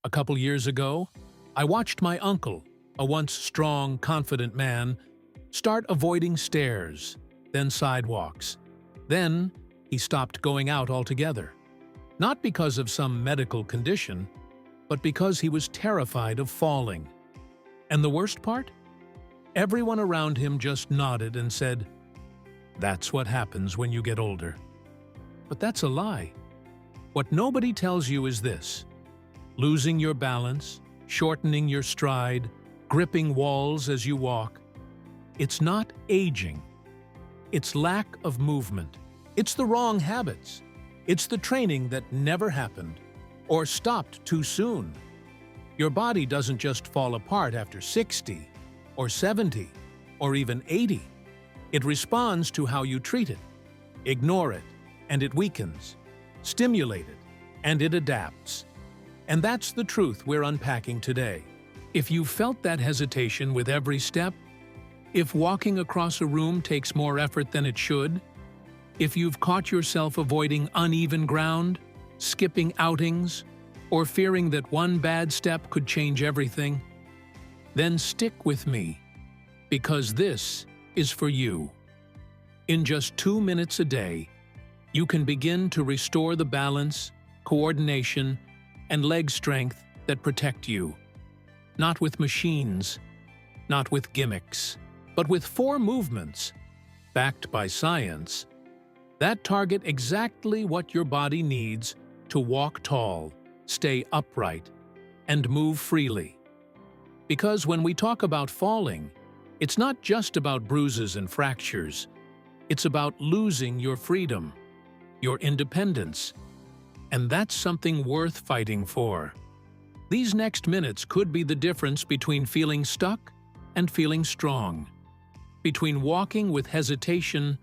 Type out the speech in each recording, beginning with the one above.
A couple years ago, I watched my uncle, a once strong, confident man, start avoiding stairs, then sidewalks. Then he stopped going out altogether. Not because of some medical condition, but because he was terrified of falling. And the worst part? Everyone around him just nodded and said, "That's what happens when you get older." But that's a lie. What nobody tells you is this: losing your balance, shortening your stride, gripping walls as you walk. It's not aging. It's lack of movement. It's the wrong habits. It's the training that never happened or stopped too soon. Your body doesn't just fall apart after 60 or 70 or even 80. It responds to how you treat it. Ignore it, and it weakens. Stimulate it, and it adapts. And that's the truth we're unpacking today. If you've felt that hesitation with every step, if walking across a room takes more effort than it should, if you've caught yourself avoiding uneven ground, skipping outings, or fearing that one bad step could change everything, then stick with me, because this is for you. In just 2 minutes a day, you can begin to restore the balance, coordination, and leg strength that protect you. Not with machines, not with gimmicks, but with 4 movements, backed by science, that target exactly what your body needs to walk tall, stay upright, and move freely. Because when we talk about falling, it's not just about bruises and fractures. It's about losing your freedom, your independence, and that's something worth fighting for. These next minutes could be the difference between feeling stuck and feeling strong, between walking with hesitation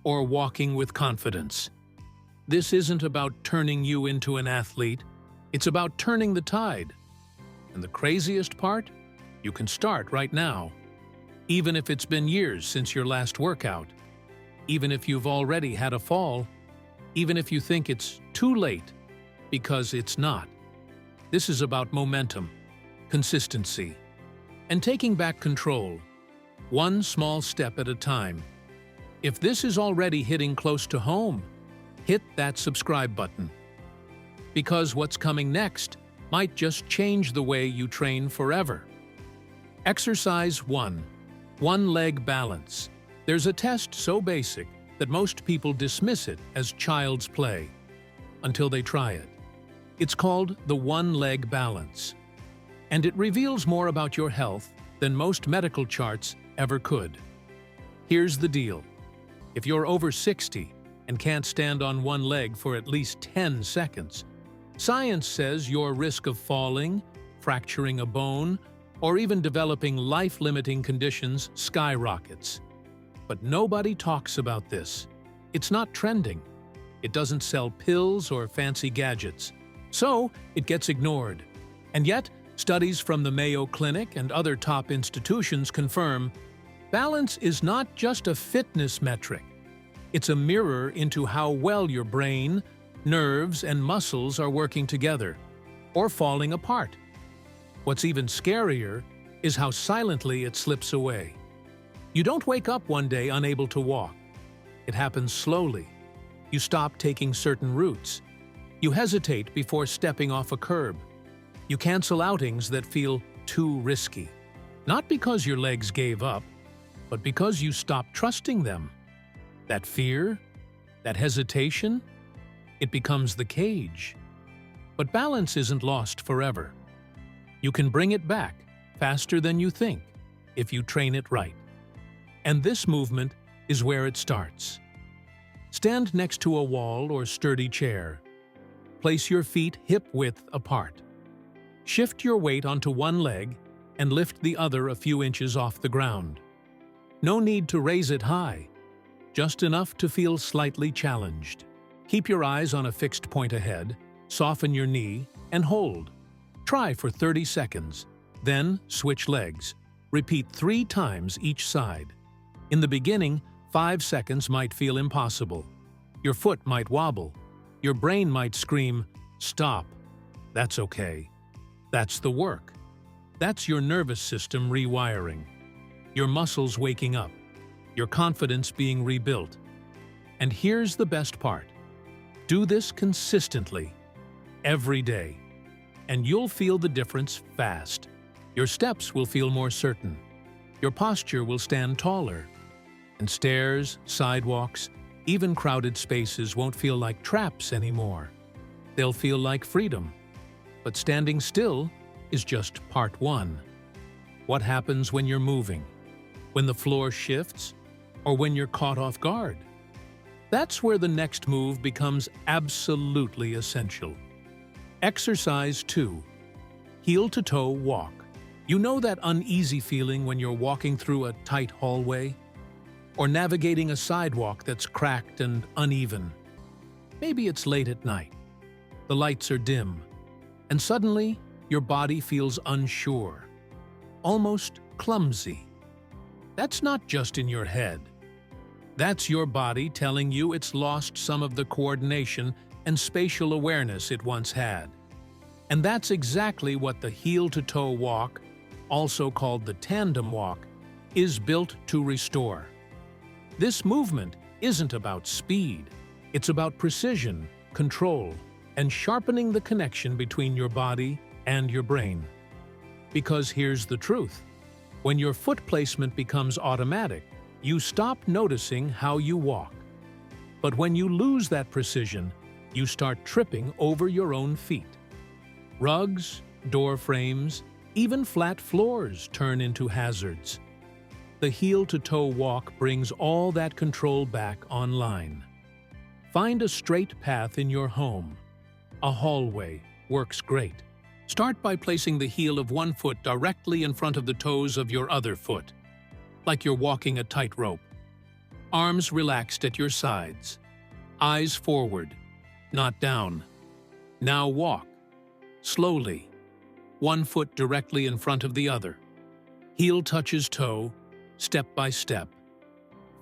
or walking with confidence. This isn't about turning you into an athlete, it's about turning the tide. And the craziest part? You can start right now. Even if it's been years since your last workout, even if you've already had a fall, even if you think it's too late, because it's not. This is about momentum, consistency, and taking back control, one small step at a time. If this is already hitting close to home, hit that subscribe button. Because what's coming next might just change the way you train forever. Exercise 1. One-leg balance. There's a test so basic that most people dismiss it as child's play until they try it. It's called the one-leg balance, and it reveals more about your health than most medical charts ever could. Here's the deal. If you're over 60 and can't stand on one leg for at least 10 seconds, science says your risk of falling, fracturing a bone, or even developing life-limiting conditions skyrockets. But nobody talks about this. It's not trending. It doesn't sell pills or fancy gadgets. So it gets ignored. And yet, studies from the Mayo Clinic and other top institutions confirm balance is not just a fitness metric. It's a mirror into how well your brain, nerves, and muscles are working together, or falling apart. What's even scarier is how silently it slips away. You don't wake up one day unable to walk. It happens slowly. You stop taking certain routes. You hesitate before stepping off a curb. You cancel outings that feel too risky. Not because your legs gave up, but because you stopped trusting them. That fear, that hesitation, it becomes the cage. But balance isn't lost forever. You can bring it back faster than you think if you train it right. And this movement is where it starts. Stand next to a wall or sturdy chair. Place your feet hip-width apart. Shift your weight onto one leg and lift the other a few inches off the ground. No need to raise it high, just enough to feel slightly challenged. Keep your eyes on a fixed point ahead, soften your knee, and hold. Try for 30 seconds, then switch legs. Repeat 3 times each side. In the beginning, 5 seconds might feel impossible. Your foot might wobble. Your brain might scream, "Stop." That's okay. That's the work. That's your nervous system rewiring, your muscles waking up, your confidence being rebuilt. And here's the best part. Do this consistently, every day, and you'll feel the difference fast. Your steps will feel more certain. Your posture will stand taller. And stairs, sidewalks, even crowded spaces won't feel like traps anymore. They'll feel like freedom. But standing still is just part one. What happens when you're moving? When the floor shifts? Or when you're caught off guard? That's where the next move becomes absolutely essential. Exercise 2. Heel-to-toe walk. You know that uneasy feeling when you're walking through a tight hallway? Or navigating a sidewalk that's cracked and uneven? Maybe it's late at night. The lights are dim. And suddenly, your body feels unsure. Almost clumsy. That's not just in your head. That's your body telling you it's lost some of the coordination and spatial awareness it once had. And that's exactly what the heel-to-toe walk, also called the tandem walk, is built to restore. This movement isn't about speed. It's about precision, control, and sharpening the connection between your body and your brain. Because here's the truth. When your foot placement becomes automatic, you stop noticing how you walk. But when you lose that precision, you start tripping over your own feet. Rugs, door frames, even flat floors turn into hazards. The heel-to-toe walk brings all that control back online. Find a straight path in your home. A hallway works great. Start by placing the heel of one foot directly in front of the toes of your other foot, like you're walking a tightrope. Arms relaxed at your sides. Eyes forward, not down. Now walk. Slowly. One foot directly in front of the other. Heel touches toe, step by step.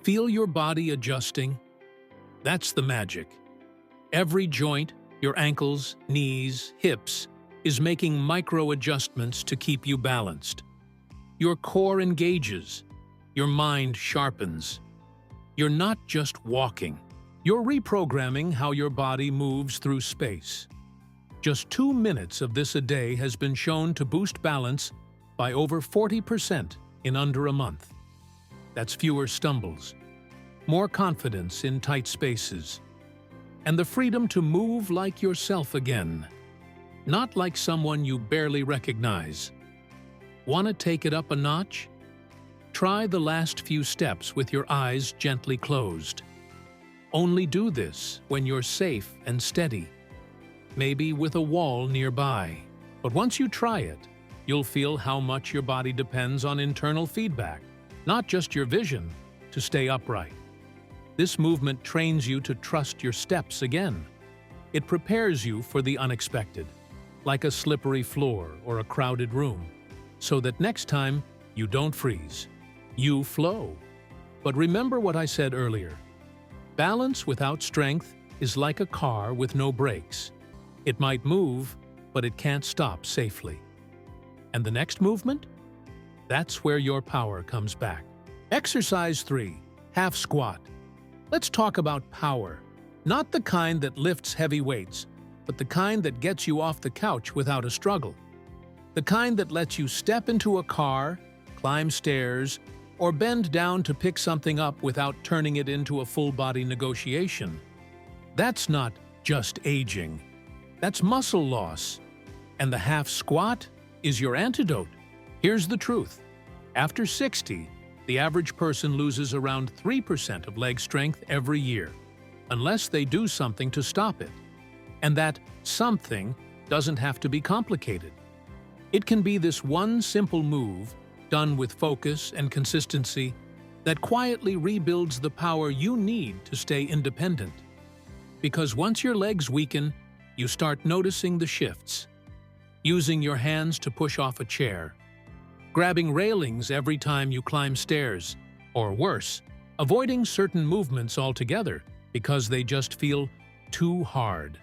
Feel your body adjusting. That's the magic. Every joint, your ankles, knees, hips, is making micro-adjustments to keep you balanced. Your core engages. Your mind sharpens. You're not just walking. You're reprogramming how your body moves through space. Just 2 minutes of this a day has been shown to boost balance by over 40% in under a month. That's fewer stumbles, more confidence in tight spaces, and the freedom to move like yourself again, not like someone you barely recognize. Want to take it up a notch? Try the last few steps with your eyes gently closed. Only do this when you're safe and steady, maybe with a wall nearby. But once you try it, you'll feel how much your body depends on internal feedback, not just your vision, to stay upright. This movement trains you to trust your steps again. It prepares you for the unexpected, like a slippery floor or a crowded room, so that next time you don't freeze. You flow. But remember what I said earlier. Balance without strength is like a car with no brakes. It might move, but it can't stop safely. And the next movement? That's where your power comes back. Exercise 3. Half squat. Let's talk about power. Not the kind that lifts heavy weights, but the kind that gets you off the couch without a struggle. The kind that lets you step into a car, climb stairs, or bend down to pick something up without turning it into a full-body negotiation. That's not just aging. That's muscle loss. And the half squat is your antidote. Here's the truth. After 60, the average person loses around 3% of leg strength every year, unless they do something to stop it. And that something doesn't have to be complicated. It can be this one simple move, done with focus and consistency, that quietly rebuilds the power you need to stay independent. Because once your legs weaken, you start noticing the shifts. Using your hands to push off a chair, grabbing railings every time you climb stairs, or worse, avoiding certain movements altogether because they just feel too hard.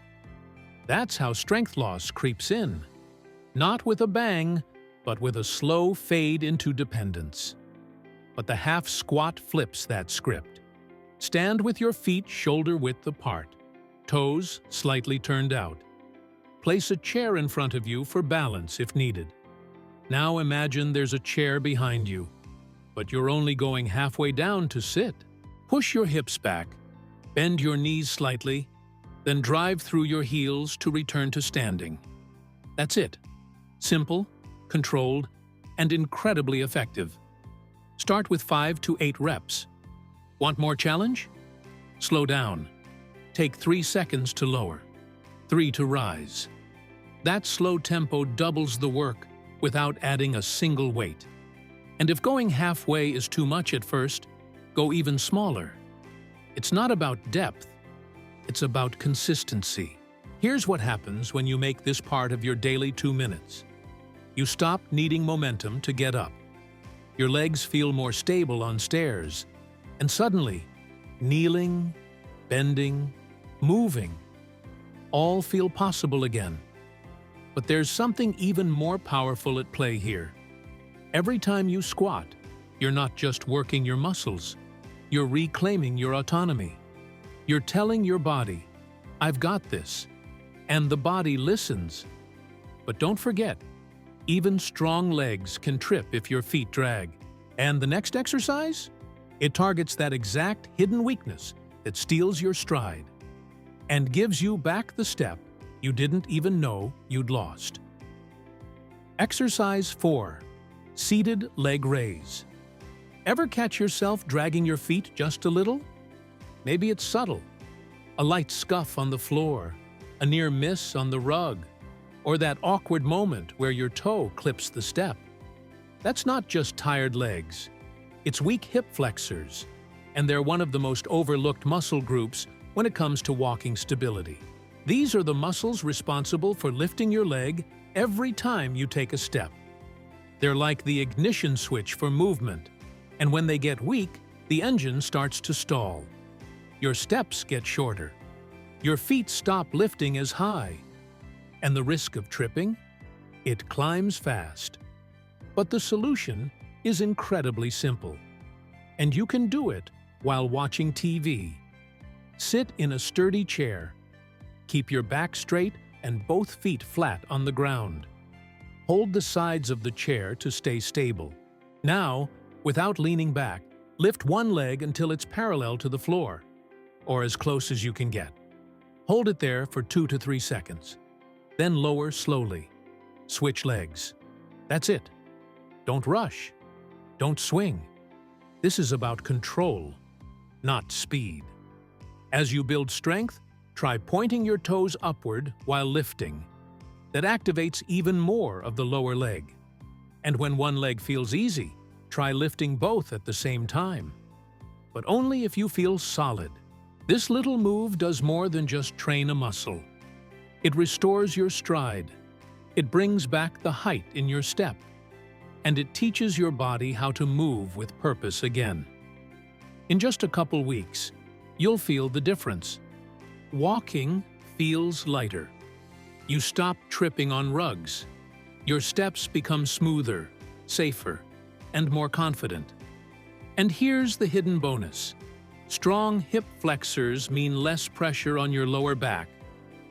That's how strength loss creeps in. Not with a bang, but with a slow fade into dependence. But the half squat flips that script. Stand with your feet shoulder-width apart, toes slightly turned out. Place a chair in front of you for balance if needed. Now imagine there's a chair behind you, but you're only going halfway down to sit. Push your hips back, bend your knees slightly, then drive through your heels to return to standing. That's it. Simple, controlled, and incredibly effective. Start with 5 to 8 reps. Want more challenge? Slow down. Take 3 seconds to lower, 3 to rise. That slow tempo doubles the work without adding a single weight. And if going halfway is too much at first, go even smaller. It's not about depth, it's about consistency. Here's what happens when you make this part of your daily 2 minutes. You stop needing momentum to get up. Your legs feel more stable on stairs, and suddenly, kneeling, bending, moving, all feel possible again. But there's something even more powerful at play here. Every time you squat, you're not just working your muscles, you're reclaiming your autonomy. You're telling your body, "I've got this," and the body listens. But don't forget, even strong legs can trip if your feet drag. And the next exercise? It targets that exact hidden weakness that steals your stride and gives you back the step you didn't even know you'd lost. Exercise 4. Seated leg raise. Ever catch yourself dragging your feet just a little? Maybe it's subtle. A light scuff on the floor, a near miss on the rug, or that awkward moment where your toe clips the step. That's not just tired legs. It's weak hip flexors, and they're one of the most overlooked muscle groups when it comes to walking stability. These are the muscles responsible for lifting your leg every time you take a step. They're like the ignition switch for movement, and when they get weak, the engine starts to stall. Your steps get shorter. Your feet stop lifting as high. And the risk of tripping? It climbs fast. But the solution is incredibly simple. And you can do it while watching TV. Sit in a sturdy chair. Keep your back straight and both feet flat on the ground. Hold the sides of the chair to stay stable. Now, without leaning back, lift one leg until it's parallel to the floor, or as close as you can get. Hold it there for 2 to 3 seconds. Then lower slowly. Switch legs. That's it. Don't rush. Don't swing. This is about control, not speed. As you build strength, try pointing your toes upward while lifting. That activates even more of the lower leg. And when one leg feels easy, try lifting both at the same time. But only if you feel solid. This little move does more than just train a muscle. It restores your stride. It brings back the height in your step. And it teaches your body how to move with purpose again. In just a couple weeks, you'll feel the difference. Walking feels lighter. You stop tripping on rugs. Your steps become smoother, safer, and more confident. And here's the hidden bonus. Strong hip flexors mean less pressure on your lower back,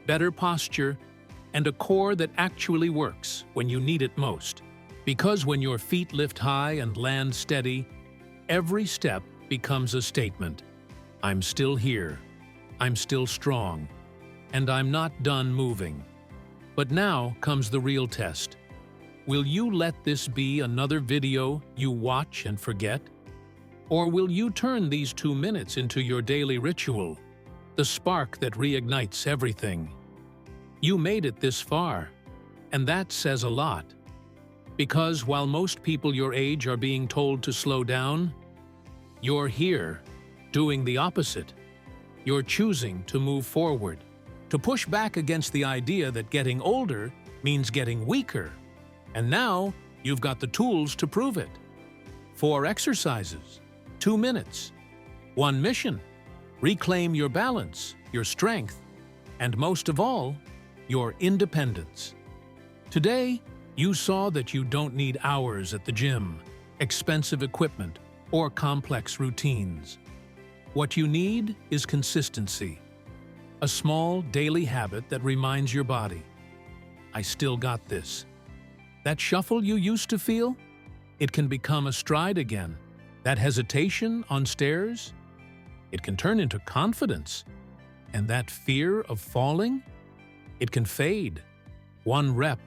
better posture, and a core that actually works when you need it most. Because when your feet lift high and land steady, every step becomes a statement. I'm still here, I'm still strong, and I'm not done moving. But now comes the real test. Will you let this be another video you watch and forget? Or will you turn these 2 minutes into your daily ritual, the spark that reignites everything? You made it this far, and that says a lot. Because while most people your age are being told to slow down, you're here, doing the opposite. You're choosing to move forward, to push back against the idea that getting older means getting weaker. And now, you've got the tools to prove it. 4 exercises, 2 minutes, 1 mission. Reclaim your balance, your strength, and most of all, your independence. Today, You saw that you don't need hours at the gym, expensive equipment, or complex routines. What you need is consistency. A small daily habit that reminds your body, I still got this. That shuffle you used to feel? It can become a stride again. That hesitation on stairs? It can turn into confidence. And that fear of falling? It can fade. One rep,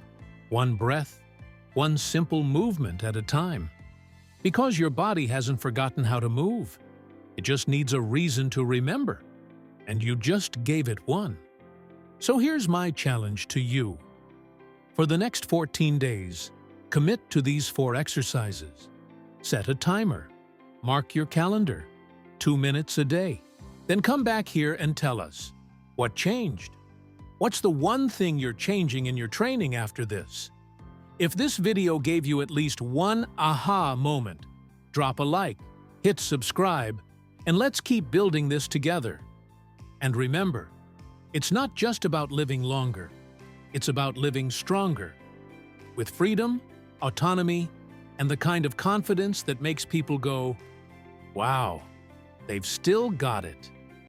one breath, one simple movement at a time. Because your body hasn't forgotten how to move. It just needs a reason to remember. And you just gave it one. So here's my challenge to you. For the next 14 days, commit to these 4 exercises. Set a timer. Mark your calendar. 2 minutes a day. Then come back here and tell us, what changed? What's the one thing you're changing in your training after this? If this video gave you at least one aha moment, drop a like, hit subscribe, and let's keep building this together. And remember, it's not just about living longer, it's about living stronger, with freedom, autonomy, and the kind of confidence that makes people go, wow, they've still got it.